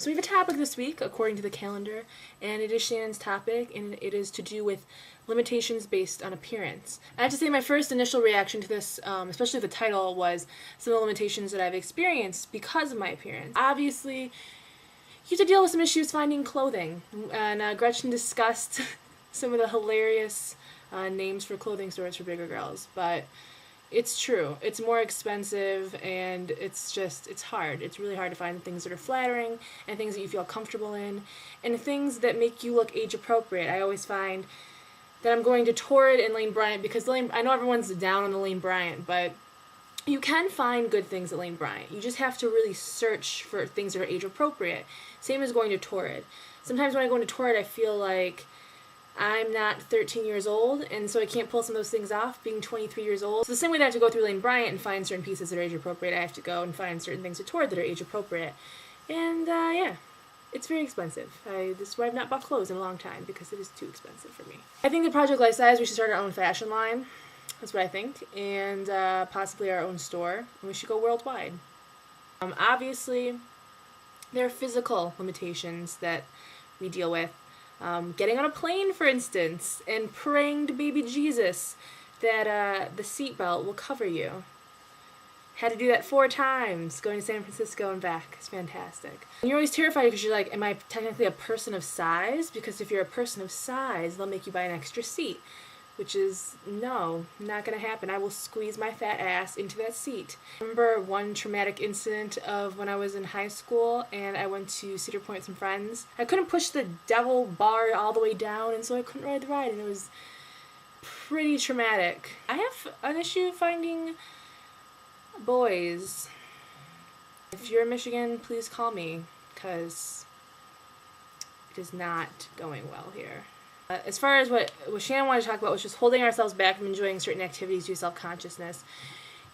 So we have a topic this week, according to the calendar, and it is Shannon's topic, and it is to do with limitations based on appearance. I have to say my first initial reaction to this, especially the title, was some of the limitations that I've experienced because of my appearance. Obviously, you have to deal with some issues finding clothing, and Gretchen discussed some of the hilarious names for clothing stores for bigger girls, but it's true. It's more expensive, and it's hard. It's really hard to find things that are flattering and things that you feel comfortable in and things that make you look age appropriate. I always find that I'm going to Torrid and Lane Bryant because I know everyone's down on the Lane Bryant, but you can find good things at Lane Bryant. You just have to really search for things that are age appropriate. Same as going to Torrid. Sometimes when I go into Torrid, I feel like I'm not 13 years old, and so I can't pull some of those things off being 23 years old. So the same way that I have to go through Lane Bryant and find certain pieces that are age appropriate, I have to go and find certain things at Torrid that are age appropriate. And yeah, it's very expensive. This is why I've not bought clothes in a long time, because it is too expensive for me. I think the Project Life Size, we should start our own fashion line. That's what I think. And possibly our own store. And we should go worldwide. Obviously, there are physical limitations that we deal with. Getting on a plane, for instance, and praying to baby Jesus that the seatbelt will cover you. Had to do that 4 times, going to San Francisco and back. It's fantastic. And you're always terrified because you're like, am I technically a person of size? Because if you're a person of size, they'll make you buy an extra seat. Which is, no, not going to happen. I will squeeze my fat ass into that seat. I remember one traumatic incident of when I was in high school and I went to Cedar Point with some friends. I couldn't push the devil bar all the way down, and so I couldn't ride the ride, and it was pretty traumatic. I have an issue finding boys. If you're in Michigan, please call me, because it is not going well here. As far as what Shannon wanted to talk about was just holding ourselves back from enjoying certain activities due to self-consciousness.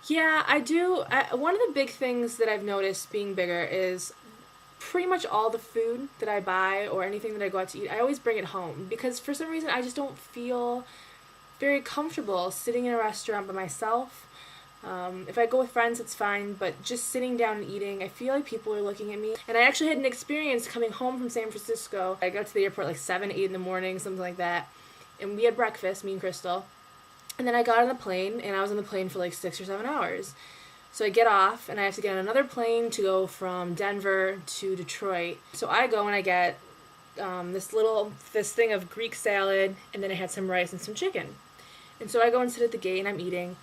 Yeah, I do. One of the big things that I've noticed being bigger is pretty much all the food that I buy or anything that I go out to eat, I always bring it home, because for some reason I just don't feel very comfortable sitting in a restaurant by myself. If I go with friends, it's fine, but just sitting down and eating, I feel like people are looking at me. And I actually had an experience coming home from San Francisco. I got to the airport like 7, 8 in the morning, something like that. And we had breakfast, me and Crystal. And then I got on the plane, and I was on the plane for like 6 or 7 hours. So I get off, and I have to get on another plane to go from Denver to Detroit. So I go and I get this thing of Greek salad, and then I had some rice and some chicken. And so I go and sit at the gate, and I'm eating.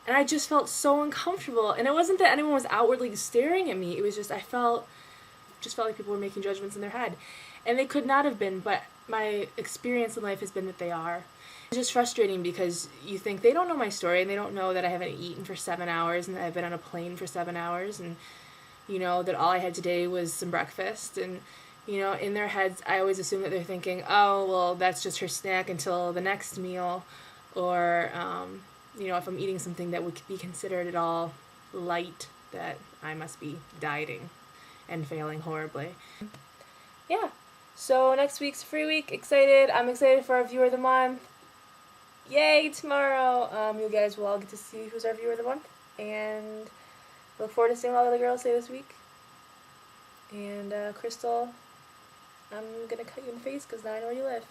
And I just felt so uncomfortable. And it wasn't that anyone was outwardly staring at me. It was just, I felt like people were making judgments in their head. And they could not have been, but my experience in life has been that they are. It's just frustrating because you think they don't know my story, and they don't know that I haven't eaten for 7 hours, and that I've been on a plane for 7 hours, and, you know, that all I had today was some breakfast. And, you know, in their heads, I always assume that they're thinking, oh, well, that's just her snack until the next meal, or, you know, if I'm eating something that would be considered at all light, that I must be dieting and failing horribly. Yeah, so next week's free week. Excited. I'm excited for our Viewer of the Month. Yay, tomorrow. You guys will all get to see who's our Viewer of the Month. And look forward to seeing what all the girls say this week. And Crystal, I'm going to cut you in the face because now I know where you live.